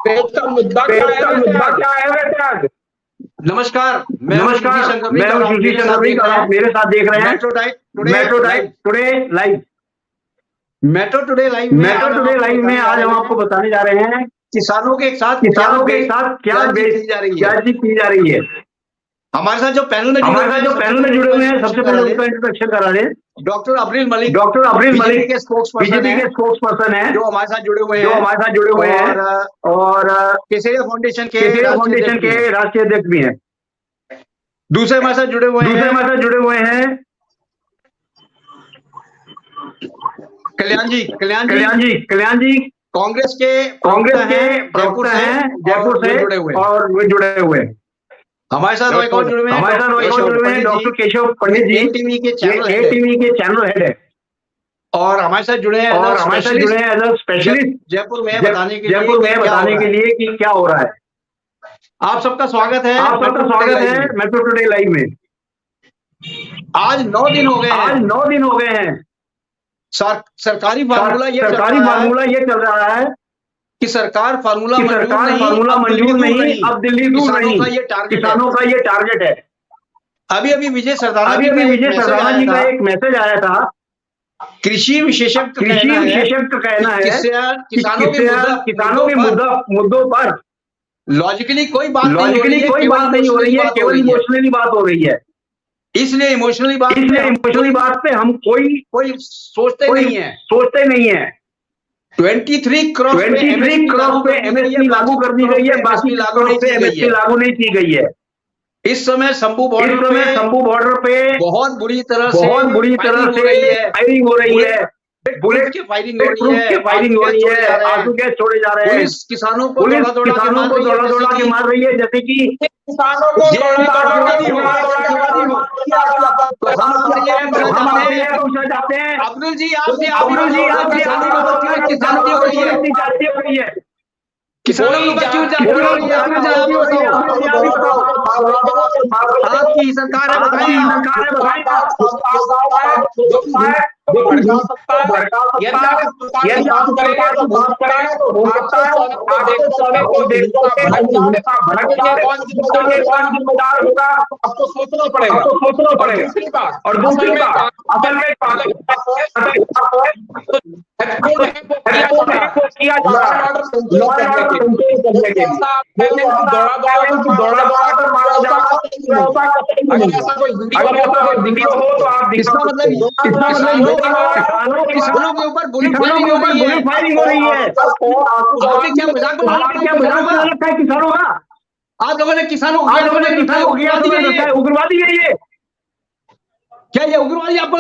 Page का मुद्दा क्या है बेटा? नमस्कार, मैं नमस्कार, मैं हूं सुशील चंद्रवी और आप मेरे साथ देख रहे हैं metro today live. Metro today live में आज हम आपको बताने जा रहे हैं किसानों के साथ क्या चीज की जा रही है। हमारे साथ जो पैनल में जुड़े हुए हैं, सबसे पहले उनका इंट्रोडक्शन करा रहे हैं। डॉक्टर अब्रिल मलिक बीजेपी के स्पोक्सपर्सन है जो हमारे साथ जुड़े हुए हैं और केसरिया फाउंडेशन के राष्ट्रीय अध्यक्ष भी हैं। दूसरे हमारे साथ जुड़े हुए हैं कल्याण जी कांग्रेस के प्रवक्ता हैं जयपुर से और वे जुड़े हुए हैं। हमारे साथ एक और जुड़े हुए हैं डॉक्टर केशव पंडित जी, टीवी के चैनल हेड है। और हमारे साथ जुड़े हैं एज अ स्पेशलिस्ट जयपुर में बताने के लिए कि क्या हो रहा है। आप सबका स्वागत है मेट्रो टुडे लाइव में। आज 9 दिन हो गए हैं। सरकारी फार्मूला ये चल रहा है कि सरकार फार्मूला मंजूर नहीं, अब दिल्ली दूर नहीं, किसानों का ये टारगेट है। अभी विजय सरदाना जी का एक मैसेज आया था। कृषि विशेषज्ञ का कहना है किसानों के मुद्दों पर लॉजिकली कोई बात नहीं हो रही है, केवल इमोशनली बात हो रही है। इसलिए इमोशनली बात पे हम कोई सोचते नहीं है। 23 क्रॉस पे एमएसपी लागू कर दी गई है, बाकी एमएसपी लागू नहीं की गई है। इस समय शंभू बॉर्डर पे बहुत बुरी तरह से फायरिंग हो रही है। बुलेट की फायरिंग हो रही है, आंसू गैस छोड़े जा रहे हैं। पुलिस किसानों को दौड़ा के मार रही है, जैसे कि जाते हैं। अब्दुल जी किसानों आपकी सरकार है, आपको सोचना पड़ेगा। और दूसरी बात असल में किया जा रहा है वीडियो हो तो आप किसानों के ऊपर बुलेट फायरिंग हो रही है। क्या मजाक रखा है किसानों का? आप लोगों ने किसानों को उग्रवादी है ये? क्या ये उग्रवादी आपको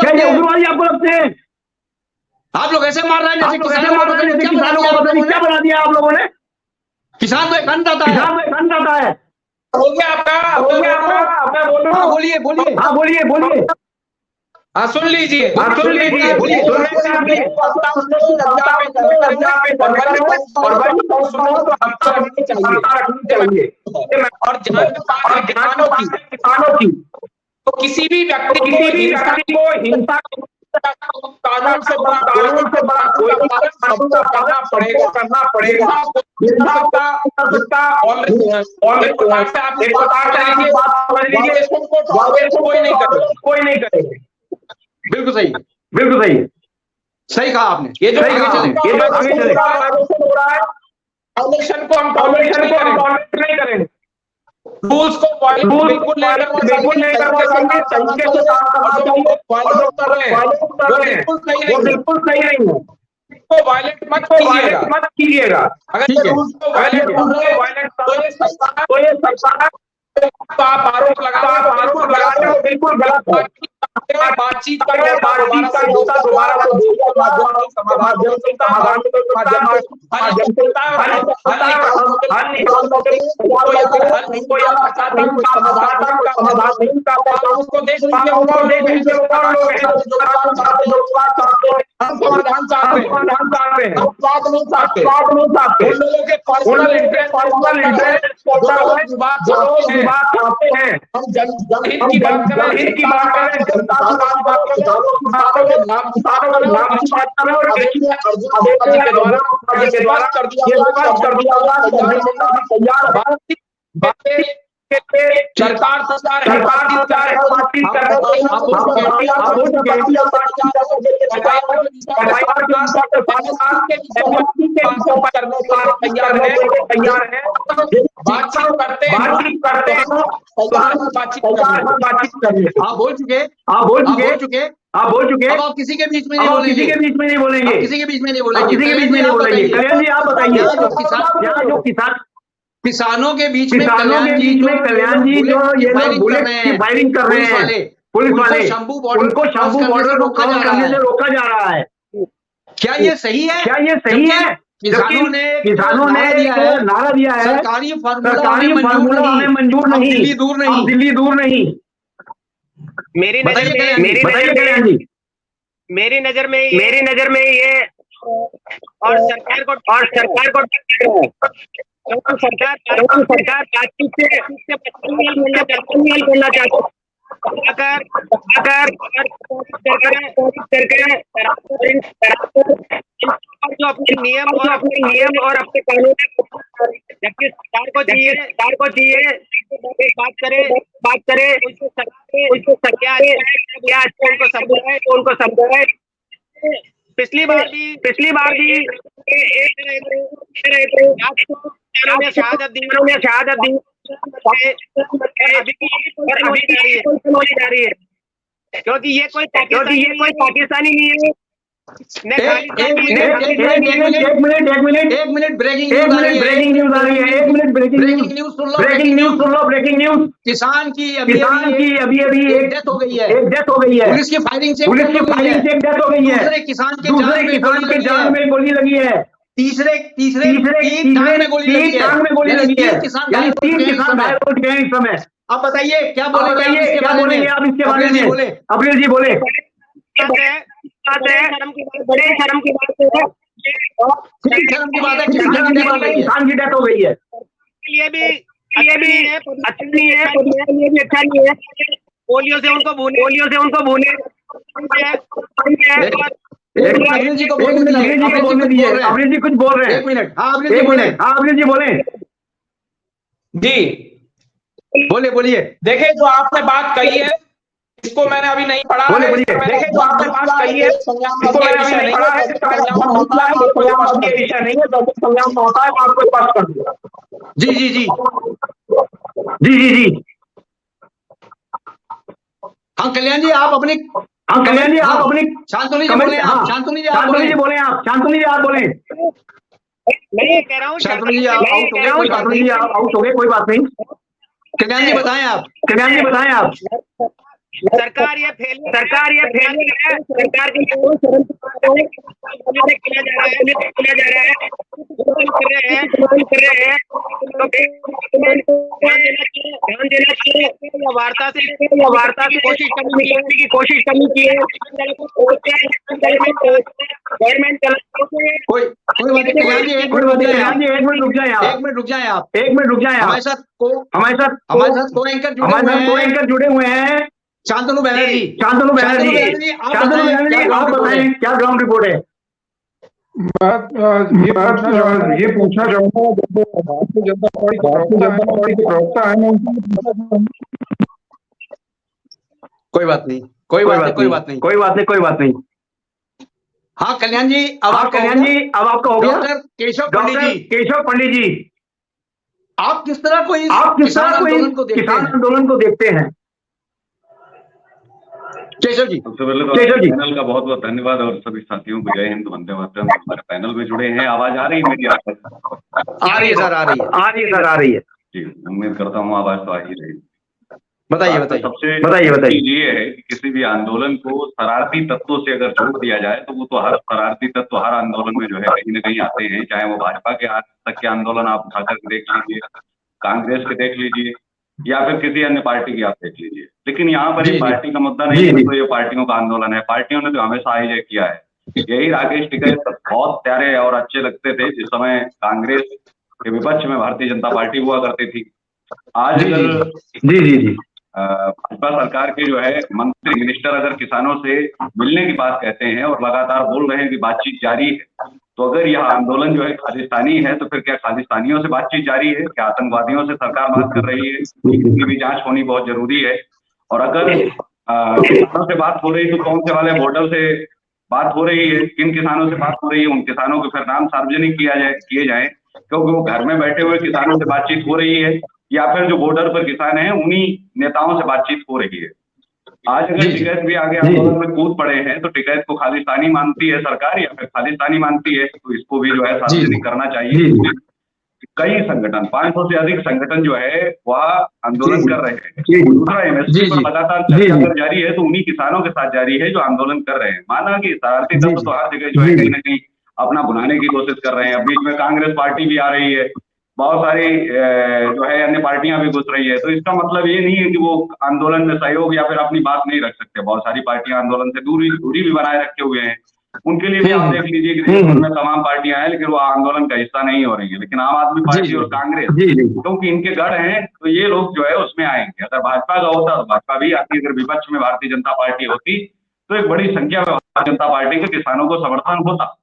लगते हैं? आप लोग ऐसे मार रहे हैं जैसे किसानों को क्या बना दिया आप लोगों ने? किसान तो एक अन्नदाता है। हो गया आपका मैं बोल रहा हूँ। बोलिए। हाँ सुन लीजिए। किसानों की तो किसी भी व्यक्ति को हिंसा कानून से बड़ा कोई करना पड़ेगा। कोई नहीं करेगा। बिल्कुल सही कहा आपने। ये जो आगे चले इलेक्शन को हम टॉलरेट नहीं करेंगे। रूल्स को बिल्कुल नहीं करना बिल्कुल सही नहीं है। तो वायलेट मत कीजिएगा। अगर रूल्स को वायलेट तो ये सरकार आप आरोप लगाते हो बिल्कुल गलत है। बातचीत का दोबारा हम समाधान चाहते हैं, हम बात नहीं चाहते। उन लोगों के पर्सनल इंटरेस्ट विवाद चाहते हैं। हम जनहित की बात कर रहे हैं, जनता की बात कर रहे हैं, किसानों के नाम की बात कर रहे हैं। और देखिए अर्जुन के द्वारा ये स्पष्ट कर दिया गया सरकार तैयार है, बातचीत करते हैं। आप बोल चुके अब आप किसी के बीच में नहीं बोलेंगे, किसी के बीच में नहीं बोलेंगे। कल्याण जी आप बताइए, जो किसानों के बीच में कल्याण जी जो ये लोग बुलेट की फायरिंग कर रहे हैं, पुलिस वाले उनको शंभू बॉर्डर को क्रॉस करने से रोका जा रहा है, क्या ये सही है? किसानों ने नारा दिया है, सरकारी फार्मूला हमें मंजूर नहीं, दिल्ली दूर नहीं। मेरी नजर में ये और सरकार को सरकार बातचीत से बोलना चाहती है। अगर जो अपने नियम और अपने कानून, जबकि सरकार को चाहिए बात करे उसको क्या उनको समझाए। पिछली बार भी शहादत दी होनी जा रही है, क्योंकि ये कोई पाकिस्तानी नहीं है। एक मिनट ब्रेकिंग न्यूज। किसान की अभी एक डेथ हो गई है, पुलिस की फायरिंग से एक डेथ हो गई है, दूसरे किसान के जान में गोली लगी है, तीसरे टांग में गोली लगी है, तीन किसान घायल हो गए इस समय। आप बताइए क्या बोलेंगे आप इसके बारे में? अब्दुल जी बोले। बड़े शर्म की बात है, किसान की डेथ हो गई है। ये भी अच्छा नहीं है। पोलियो से उनको भूने अब्दुल जी को बोलने दीजिए। अब्दुल जी कुछ बोल रहे हैं, एक मिनट। हाँ अब्दुल जी बोले जी बोलिए। देखिए जो आपने बात कही है इसको मैंने अभी नहीं पढ़ा है। देखिए जो आपने बात कही है इसको मैंने अभी नहीं पढ़ा है, संज्ञान होता है कोई विषय नहीं है, जब संज्ञान होता है मैं आपको स्पष्ट कर दूंगा। जी। हाँ कल्याण जी आप अपनी शांतनु जी बोले आप बोले। मैं कह रहा हूँ शांतनु जी आप आउट हो गए, कोई बात नहीं। कल्याण जी बताएं आप। सरकार ये फेलियर है, सरकार के किया जा रहा है, कर रहे हैं ध्यान देना चाहिए। वार्ता से कोशिश करनी चाहिए। गवर्नमेंट कोई बात नहीं। कल्याण जी एक मिनट रुक जाए आप। हमारे साथ को एंकर जुड़े हुए हैं शांतनु बैनर्जी। आप बताएं क्या ग्राउंड रिपोर्ट है? ये पूछना चाहूंगा, भारतीय जनता पार्टी के प्रवक्ता है, कोई बात नहीं। हाँ कल्याण जी अब आपका हो गया। डॉक्टर केशव पंडित जी आप किस तरह को किसान आंदोलन को देखते हैं? केशव जी सबसे पहले तो पैनल का बहुत बहुत धन्यवाद और सभी साथियों को जय हिंद, वंदे मातरम। हमारे पैनल में जुड़े हैं, आवाज आ रही है मेरी? आ रही है जी, उम्मीद करता हूँ आवाज तो आ ही रही। बताइए। सबसे ये है कि किसी भी आंदोलन को शरारती तत्वों से अगर जोड़ दिया जाए तो वो तो हर शरारती तत्व हर आंदोलन में जो है कहीं न कहीं आते हैं, चाहे वो भाजपा के आज तक के आंदोलन आप उठाकर देख लीजिए, कांग्रेस के देख लीजिए, या फिर किसी अन्य पार्टी की आप देख लीजिए। लेकिन यहाँ पर ये पार्टी का मुद्दा नहीं है, तो ये पार्टियों का आंदोलन है। पार्टियों ने तो हमेशा हाईजैक किया है। यही राकेश टिकैत बहुत प्यारे और अच्छे लगते थे जिस समय कांग्रेस के विपक्ष में भारतीय जनता पार्टी हुआ करती थी। आज अगर जी भाजपा सरकार के जो है मंत्री मिनिस्टर अगर किसानों से मिलने की बात कहते हैं और लगातार बोल रहे हैं कि बातचीत जारी है, तो अगर यह आंदोलन जो है खालिस्तानी है तो फिर क्या खालिस्तानियों से बातचीत जारी है? क्या आतंकवादियों से सरकार बात कर रही है? इसकी भी जांच होनी बहुत जरूरी है। और अगर किसानों से बात हो रही है तो कौन से वाले बॉर्डर से बात हो रही है, किन किसानों से बात हो रही है, उन किसानों के फिर नाम सार्वजनिक किए जाए, क्योंकि वो घर में बैठे हुए किसानों से बातचीत हो रही है या फिर जो बॉर्डर पर किसान हैं उन्हीं नेताओं से बातचीत हो रही है। आज अगर टिकैत भी आगे आंदोलन में कूद पड़े हैं तो टिकैत को खालिस्तानी मानती है सरकार या फिर खालिस्तानी मानती है, तो इसको भी जो है सार्वजनिक करना चाहिए। कई संगठन 500 से अधिक संगठन जो है वह आंदोलन कर रहे हैं। दूसरा एमएसपी पर लगातार चर्चा अगर जारी है तो उन्हीं किसानों के साथ जारी है जो आंदोलन कर रहे हैं। माना कि शरारती तत्व तो हर जगह जो है कहीं ना कहीं अपना बुलाने की कोशिश कर रहे हैं। अब बीच में कांग्रेस पार्टी भी आ रही है, बहुत सारी जो है अन्य पार्टियां भी घुस रही है, तो इसका मतलब ये नहीं है कि वो आंदोलन में सहयोग या फिर अपनी बात नहीं रख सकते। बहुत सारी पार्टियां आंदोलन से दूरी भी बनाए रखे हुए हैं। उनके लिए भी आप देख लीजिए कि देश भर में तमाम पार्टियां हैं लेकिन वो आंदोलन का हिस्सा नहीं हो रही है। लेकिन आम आदमी पार्टी और कांग्रेस क्योंकि इनके गढ़ हैं तो ये लोग जो है उसमें आएंगे। अगर भाजपा का होता तो भाजपा भी आती, अगर विपक्ष में भारतीय जनता पार्टी होती तो एक बड़ी संख्या में भारतीय जनता पार्टी के किसानों को समर्थन होता,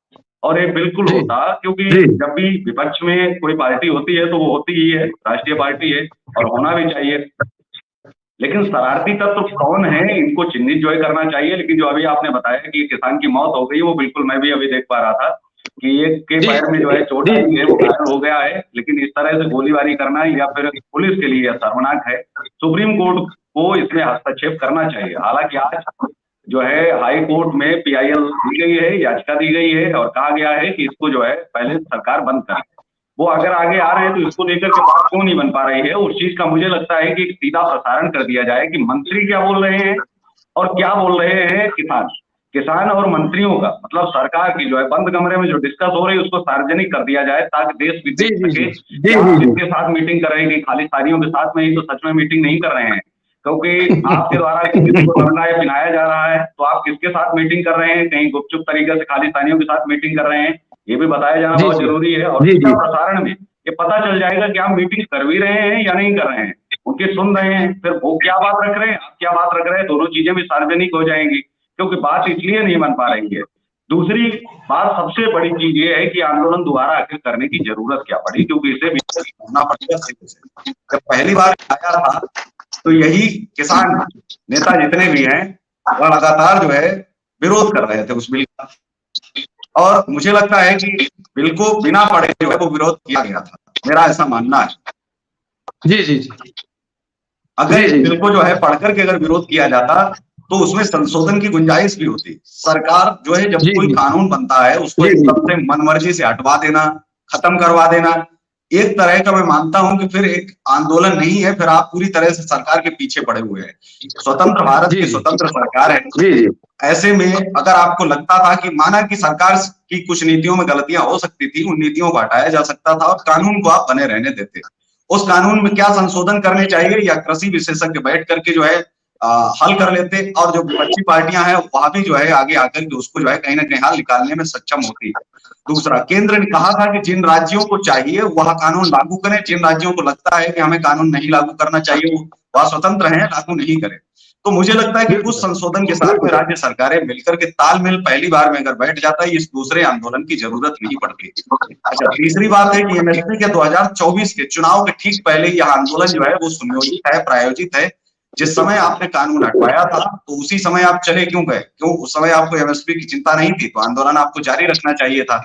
और ये बिल्कुल होता, क्योंकि जब भी विपक्ष में कोई पार्टी होती है तो वो होती ही है राष्ट्रीय पार्टी है और होना भी चाहिए। लेकिन शरारती तत्व कौन है इनको चिन्हित जो है करना चाहिए। लेकिन जो अभी आपने बताया कि किसान की मौत हो गई, वो बिल्कुल मैं भी अभी देख पा रहा था कि एक के पैर में जो है चोट आई है, वो घायल हो गया है। लेकिन इस तरह से गोलीबारी करना या फिर पुलिस के लिए शर्मनाक है। सुप्रीम कोर्ट को इसमें हस्तक्षेप करना चाहिए। हालांकि आज जो है हाई कोर्ट में PIL दी गई है, याचिका दी गई है और कहा गया है कि इसको जो है पहले सरकार बंद करे। वो अगर आगे आ रहे हैं तो इसको लेकर के बात क्यों नहीं बन पा रही है? उस चीज का मुझे लगता है कि सीधा प्रसारण कर दिया जाए कि मंत्री क्या बोल रहे हैं और क्या बोल रहे हैं किसान और मंत्रियों का, मतलब सरकार की जो है बंद कमरे में जो डिस्कस हो रही है उसको सार्वजनिक कर दिया जाए ताकि देश भी देख सके किसके साथ मीटिंग कर रहे हैं। खालिस्तानियों के साथ में ही तो सच में मीटिंग नहीं कर रहे हैं, क्योंकि आपके द्वारा किसी को लड़ना या पिनाया जा रहा है तो आप किसके साथ मीटिंग कर रहे हैं? कहीं गुपचुप तरीके से खालिस्तानियों के साथ मीटिंग कर रहे हैं, ये भी बताया जाना बहुत जरूरी है। और इसका प्रसारण में ये पता चल जाएगा कि आप मीटिंग कर भी रहे हैं या नहीं कर रहे हैं, उनके सुन रहे हैं, फिर वो क्या बात रख रहे हैं, आप क्या बात रख रहे हैं, दोनों चीजें भी सार्वजनिक हो जाएंगी, क्योंकि बात इसलिए नहीं बन पा रही है। दूसरी बात सबसे बड़ी चीज ये है कि आंदोलन दोबारा आखिर करने की जरूरत क्या पड़ी, क्योंकि इसे भी होना पड़ेगा। जब पहली बार आया था तो यही किसान नेता जितने भी हैं वह लगातार जो है विरोध कर रहे थे उस बिल का, और मुझे लगता है कि बिल को बिना पढ़े जो है वो विरोध किया गया था, मेरा ऐसा मानना है। जी अगर इस बिल को जो है पढ़कर के अगर विरोध किया जाता तो उसमें संशोधन की गुंजाइश भी होती। सरकार जो है जब कोई कानून बनता है उसको सबसे मनमर्जी से हटवा देना, खत्म करवा देना, एक तरह का मैं मानता हूं कि फिर एक आंदोलन नहीं है, फिर आप पूरी तरह से सरकार के पीछे पड़े हुए हैं। स्वतंत्र भारत की स्वतंत्र सरकार है। ऐसे में अगर आपको लगता था कि माना कि सरकार की कुछ नीतियों में गलतियां हो सकती थी, उन नीतियों को हटाया जा सकता था और कानून को आप बने रहने देते। उस कानून में क्या संशोधन करने चाहिए या कृषि विशेषज्ञ बैठ करके जो है हल कर लेते, और जो विपक्षी पार्टियां हैं वहां भी जो है आगे आकर के उसको जो है कहीं ना कहीं हल निकालने में सक्षम होती है। दूसरा, केंद्र ने कहा था कि जिन राज्यों को चाहिए वह कानून लागू करें, जिन राज्यों को लगता है कि हमें कानून नहीं लागू करना चाहिए वह स्वतंत्र हैं, लागू नहीं करें। तो मुझे लगता है कि कुछ संशोधन के साथ में राज्य सरकारें मिलकर के तालमेल पहली बार में अगर बैठ जाता है, इस दूसरे आंदोलन की जरूरत नहीं पड़ती। अच्छा, तीसरी बात है कि एमएसपी के 2024 के चुनाव के ठीक पहले यह आंदोलन जो है वो सुनियोजित है, प्रायोजित है। जिस समय आपने कानून हटवाया था तो उसी समय आप चले क्यों गए? क्यों उस समय आपको एमएसपी की चिंता नहीं थी? तो आंदोलन आपको जारी रखना चाहिए था।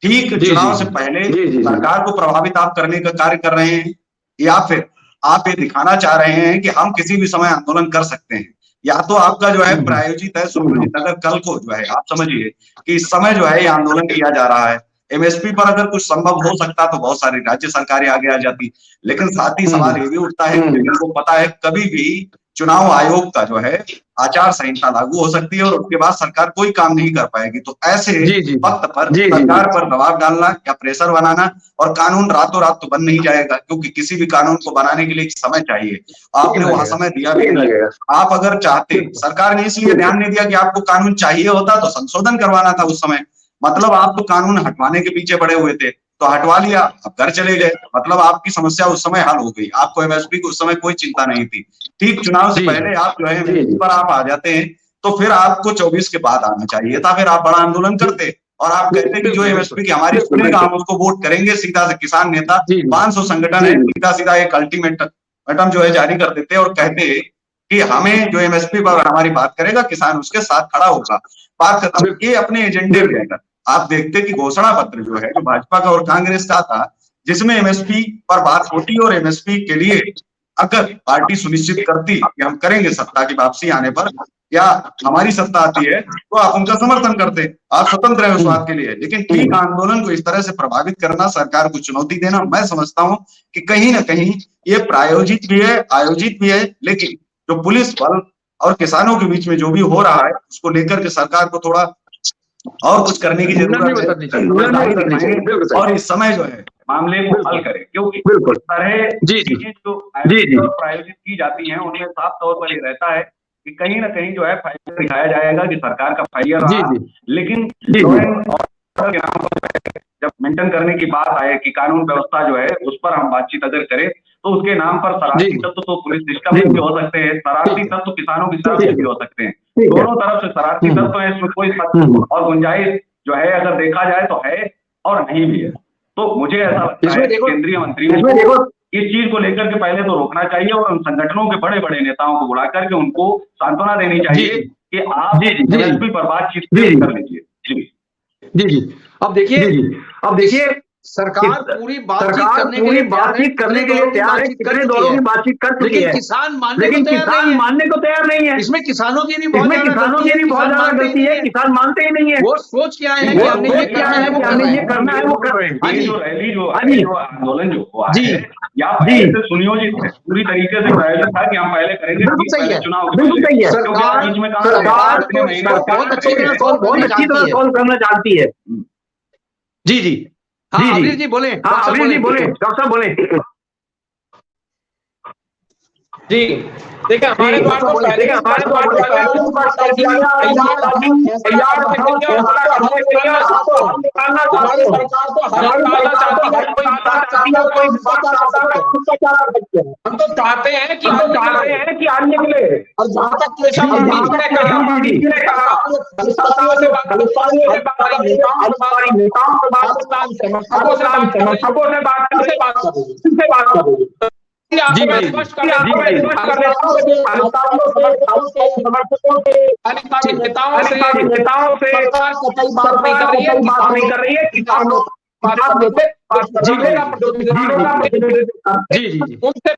ठीक चुनाव से पहले सरकार को प्रभावित आप करने का कार्य कर रहे हैं, या फिर आप ये दिखाना चाह रहे हैं कि हम किसी भी समय आंदोलन कर सकते हैं? या तो आपका जो है प्रायोजित है सुनियोजित, अगर कल को जो है आप समझिए कि इस समय जो है ये आंदोलन किया जा रहा है, एमएसपी पर अगर कुछ संभव हो सकता तो बहुत सारी राज्य सरकारें आगे आ जाती। लेकिन साथ ही सवाल ये भी उठता है कि उनको पता है कभी भी चुनाव आयोग का जो है आचार संहिता लागू हो सकती है और उसके बाद सरकार कोई काम नहीं कर पाएगी। तो ऐसे वक्त पर सरकार पर दबाव डालना या प्रेशर बनाना, और कानून रातों रात तो बन नहीं जाएगा, क्योंकि किसी भी कानून को बनाने के लिए एक समय चाहिए। आपने वहां समय दिया भी नहीं लगेगा। आप अगर चाहते, सरकार ने इसलिए ध्यान नहीं दिया कि आपको कानून चाहिए होता तो संशोधन करवाना था उस समय, मतलब आप तो कानून हटवाने के पीछे पड़े हुए थे, तो हटवा लिया, अब घर चले गए, मतलब आपकी समस्या उस समय हल हो गई। आपको एमएसपी की उस समय कोई चिंता नहीं थी। ठीक चुनाव से पहले आप जो है एमएसपी पर आप आ जाते हैं, तो फिर आपको 24 के बाद आना चाहिए था, फिर आप बड़ा आंदोलन करते और आप कहते कि जो एमएसपी की हमारी सुनेगा हम उसको वोट करेंगे। सीधा से किसान नेता 500 संगठन है, सीधा सीधा एक अल्टीमेटम जो है जारी कर देते और कहते कि हमें जो एमएसपी पर हमारी बात करेगा किसान उसके साथ खड़ा होगा। बात खत्म। ये अपने एजेंडे में लेकर आप देखते कि घोषणा पत्र जो है जो भाजपा का और कांग्रेस का था, जिसमें एमएसपी पर बात होती और एमएसपी के लिए अगर पार्टी सुनिश्चित करती कि हम करेंगे सत्ता की वापसी आने पर या हमारी सत्ता आती है, तो आप उनका समर्थन करते, आप स्वतंत्र है उस बात के लिए। लेकिन ठीक आंदोलन को इस तरह से प्रभावित करना, सरकार को चुनौती देना, मैं समझता हूं कि कहीं ना कहीं ये प्रायोजित भी है, आयोजित भी है। लेकिन जो पुलिस बल और किसानों के बीच में जो भी हो रहा है उसको लेकर के सरकार को थोड़ा और कुछ करने की जरूरत है और इस समय जो है मामले को हल करें, क्योंकि इस तरह चीजें जो प्रायोजित की जाती हैं उनमें साफ तौर पर ये रहता है कि कहीं ना कहीं जो है फाइल दिखाया जाएगा कि सरकार का फाइल रहा, लेकिन जब मेंटेन करने की बात आए कि कानून व्यवस्था जो है उस पर हम बातचीत अगर करें तो उसके नाम पर शरारती तत्व तो पुलिस सिस्टम में भी हो सकते हैं, शरारती तत्व किसानों की तरफ से भी हो सकते हैं। दोनों तरफ से शरारती तत्व है, इसमें कोई और गुंजाइश जो है अगर देखा जाए तो है और नहीं भी है। तो मुझे ऐसा लगता है केंद्रीय मंत्री को इस चीज को लेकर के पहले तो रोकना चाहिए और उन संगठनों के बड़े बड़े नेताओं को बुला करके उनको सांत्वना देनी चाहिए कि आप एमएसपी पर बातचीत कर लीजिए। जी अब देखिए सरकार पूरी बातचीत करने के लिए तैयार है, कितने दौरों की बातचीत कर चुकी है, लेकिन किसान मानने को तैयार नहीं है। इसमें किसानों की भी बहुत ज्यादा गलती है, किसान मानते ही नहीं है। वो सोच के आए हैं कि हमने ये करना है, वो हमने ये करना है, वो कर रहे हैं। जो रैली जो आंदोलन जो हुआ है या पहले सुनियोजित है, पूरी तरीके से प्रायोजित था कि हम पहले करेंगे, चुनाव बिल्कुल सही है। सरकार बहुत अच्छी तरह सॉल्व करना जानती है। जी हाँ अमरीश जी बोले, डॉक्टर साहब बोले। जी देखिए हमारे द्वार को पहले हम तो चाहते हैं कि आने के लिए, और जहाँ तक नेताओं से बात नहीं कर रही है किसानों उनसे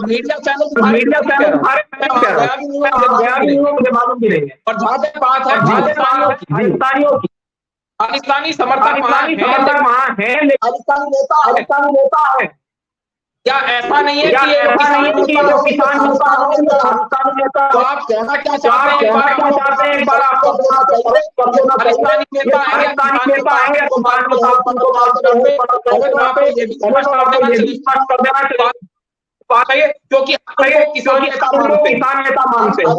मीडिया चैनल मालूम भी नहीं है। और जहाँ तक बात है राजस्थानियों की, राजस्थानी समर्थक वहाँ है, राजस्थानी नेता है। क्या ऐसा नहीं है कि जो किसान नेता, तो आप कहना क्या चाहते हैं? एक बार आपको राजस्थानी नेता है क्योंकि किसान नेता मानते हैं।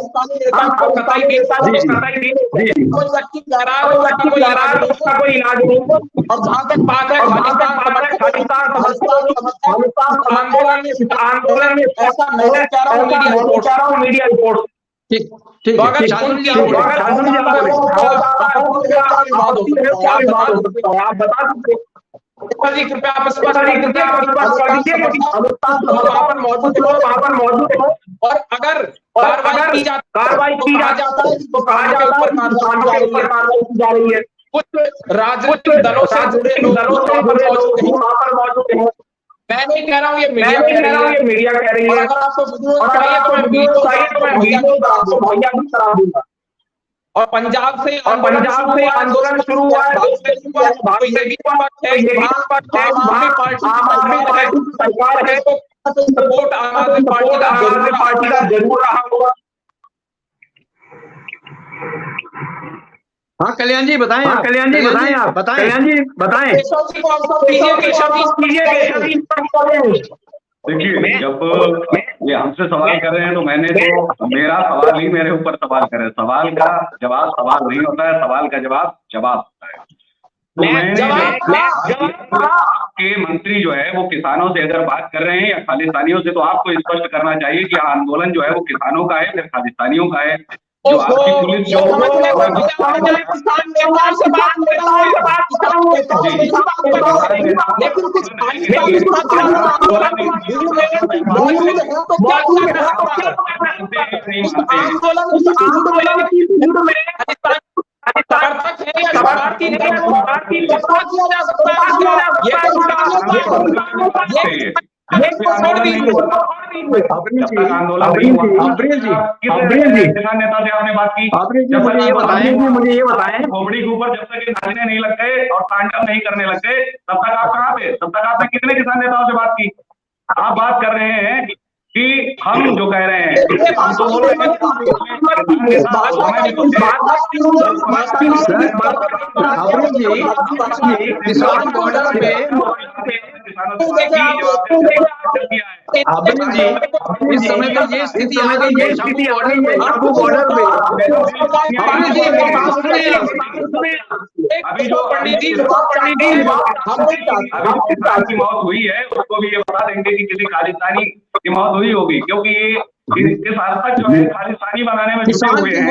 कोई इलाज नहीं। और जहाँ तक बात है आंदोलन में ऐसा मैं कह रहा हूँ मीडिया रिपोर्ट ठीक आप बता सकते जी, कृपया आप मौजूद हो और अगर कार्रवाई की जाता है तो कहा जाता है कार्रवाई की जा रही है। कुछ राजनीतिक दलों से जुड़े लोग वहाँ पर मौजूद हैं। मैं नहीं कह रहा हूँ, ये मीडिया कह रही है। अगर आपको वीडियो चाहिए तो मैं वीडियो मुहैया भी करा दूंगा। और पंजाब से आंदोलन शुरू हुआ है। तो ये भी बात है कि आम आदमी पार्टी सरकार है तो सपोर्ट आम आदमी पार्टी का जरूर रहा होगा। हाँ कल्याण जी बताएं, आप बताएं। देखिए, जब ये हमसे सवाल कर रहे हैं तो मैंने तो मेरा सवाल ही मेरे ऊपर सवाल करे। सवाल का जवाब सवाल नहीं होता है, सवाल का जवाब होता है। तो मैंने आपके मंत्री जो है वो किसानों से अगर बात कर रहे हैं या खालिस्तानियों से, तो आपको स्पष्ट करना चाहिए कि आंदोलन जो है वो किसानों का है फिर खालिस्तानियों का है। जो आपकी पुलिस जो किसान नेता से आपने बात की, मुझे ये बताएं खोपड़ी के ऊपर जब तक नाचने नहीं लग गए और तांडव नहीं करने लग गए तब तक आप कहाँ थे? तब तक आपने कितने किसान नेताओं से बात की? आप बात कर रहे हैं कि हम जो कह रहे हैं हम तो बोल रहे हैं किसान बॉर्डर पे इस समय तो ये स्थिति आ गई है शांपू बॉर्डर पे। अभी जो पंडित जी की मौत हुई है उसको भी ये बता देंगे कि किसी खालिस्तानी की मौत हुई होगी, क्योंकि ये इस हद तक जो है खालिस्तानी बनाने में जुटे हुए हैं।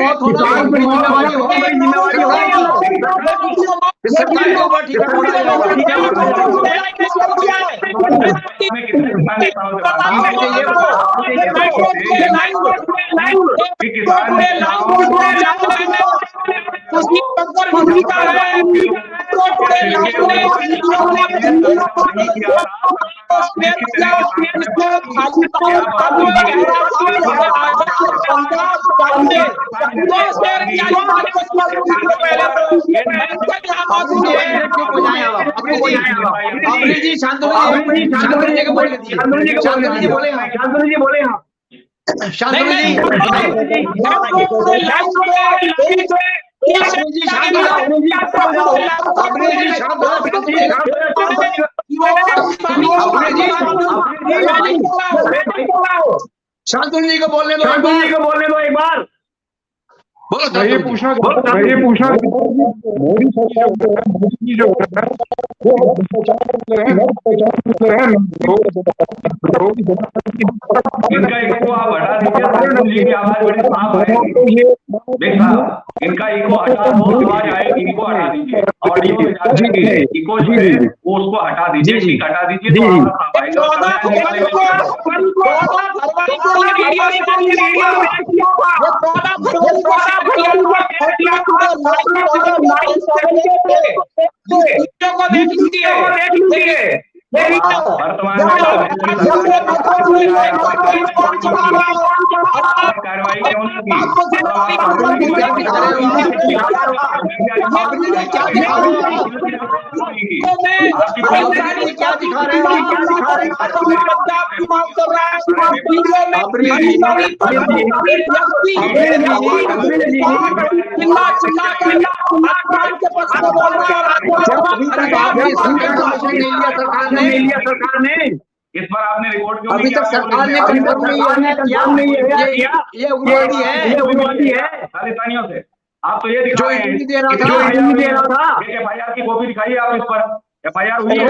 शांतनु जी को बोलने दो एक बार। मैं ये पूछना मोदी सरकार जो है वो इनका इको आप हटा दीजिए, आवाज बड़ी साफ है। देखा इनका इको हटा दो, आवाज आएगी, इको हटा दीजिए। ऑडियो इको जो है वो उसको हटा दीजिए, ठीक हटा दीजिए तो वर्तमान कार्रवाई क्यों सरकार ने इस बार आपने रिपोर्ट क्यों अभी तक सरकार ने ये उग्रवादी है खालिस्तानियों से? आप तो ये जो इंटरव्यू दे रहा था FIR की कॉपी दिखाइए आप, इस पर FIR हुई है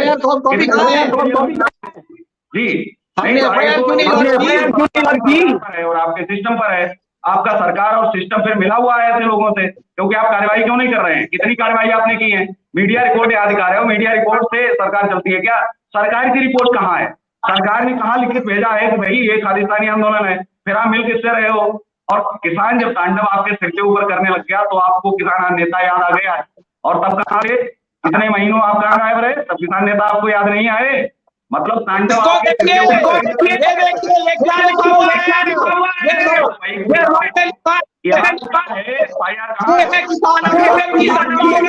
जी? और आपके सिस्टम पर है, आपका सरकार और सिस्टम फिर मिला हुआ है ऐसे लोगों से, क्योंकि आप कार्रवाई क्यों नहीं कर रहे हैं? कितनी कार्रवाई आपने की है? मीडिया रिपोर्ट याद दिखा रहे हो, मीडिया रिपोर्ट से सरकार चलती है क्या? सरकार की रिपोर्ट कहाँ है? सरकार ने कहाँ लिखित भेजा है कि भाई ये खालिस्तानी आंदोलन है? फिर आप मिल किससे रहे हो? और किसान जब तांडव आपके सिर के ऊपर करने लग गया तो आपको किसान नेता याद आ गया, और तब कहाँ थे? इतने महीनों आप कहाँ गायब रहे? तब किसान नेता आपको याद नहीं आए? मतलब तांडव इसको आपके देखिए, ये देखिए, ये क्या लिखा हुआ है? ये रोड पे लिखा है। यहाँ है FIR ये है किसान आंदोलन की सरकार।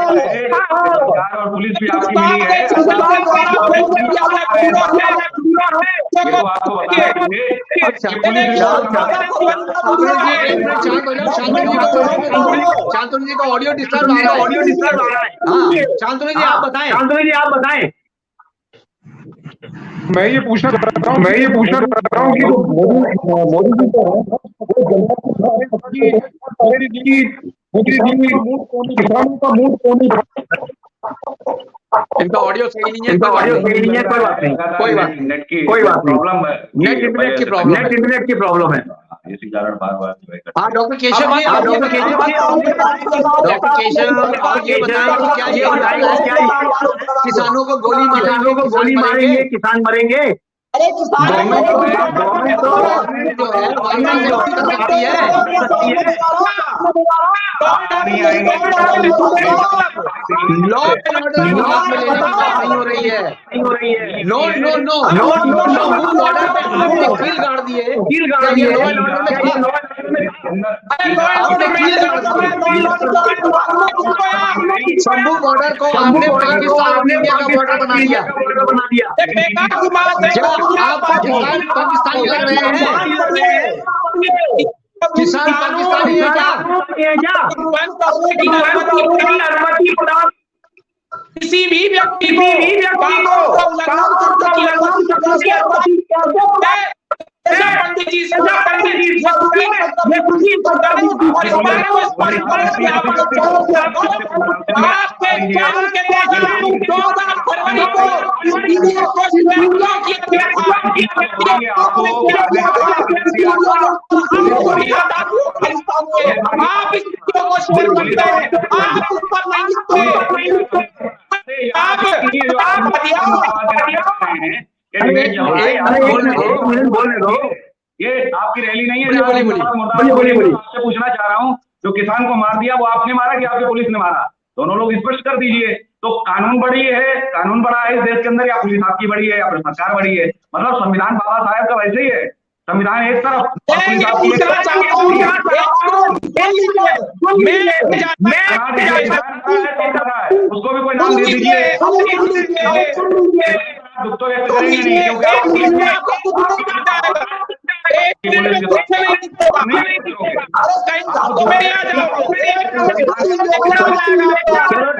सरकार और पुलिस भी आपकी मिली है। ये तो आपको बताएंगे शांतनु जी का ऑडियो डिस्टर्ब आ रहा है। हाँ, शांतनु जी आप बताएं। मैं ये पूछना चाहता हूँ कि मोदी जी तो किसानों का मूड कौन इनका ऑडियो सही नहीं है, कोई बात नहीं, नेट इंटरनेट की प्रॉब्लम है। इसी कारण बार-बार जो है हाँ, डॉक्टर केशव जी, आप ये बताएं कि क्या ये किसानों को गोली मारेंगे, किसान मरेंगे? गवर्नमेंट जो है लॉ एंड ऑर्डर को हाथ में लेने की बात नहीं हो रही है। नो ऑर्डर पे आपने कील गाड़ दिए। शंभू बॉर्डर को आपने पाकिस्तान और इंडिया का बॉर्डर बना दिया। आप पाकिस्तानी लग रहे हैं? किसान पाकिस्तानी है क्या? किसी भी व्यक्ति को पंडित जी से आपके कानून के तहत 14 फरवरी को आप इस वीडियो को शेयर करते हैं, आप ऊपर नहीं बोलने दो। ये आपकी रैली नहीं है। बोलिए। आपसे पूछना चाह रहा हूँ, जो किसान को मार दिया वो आपने मारा कि आपकी पुलिस ने मारा? दोनों लोग स्पष्ट कर दीजिए। तो कानून बड़ा है इस देश के अंदर, या पुलिस आपकी बड़ी है, या फिर सरकार बड़ी है? मतलब संविधान बाबा साहब का वैसे ही है, संविधान एक तरफ और पुलिस आपकी एक तरफ। उसको भी कोई नाम दे दीजिए। दुख तो व्यक्त करेंगे नहीं,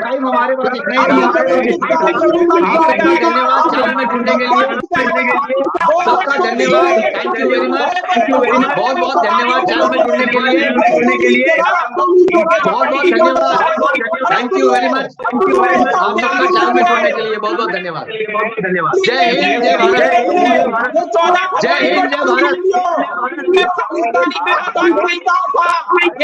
टाइम हमारे पास इतना ही था। धन्यवाद चैनल में जुड़ने के लिए, सबका धन्यवाद। थैंक यू वेरी मच, बहुत धन्यवाद चैनल में जुड़ने के लिए, बहुत धन्यवाद। थैंक यू वेरी मच, आप सबका चैनल में जुड़ने के लिए बहुत धन्यवाद। जय हिंद, जय भारत, जय हिंद, जय भारत।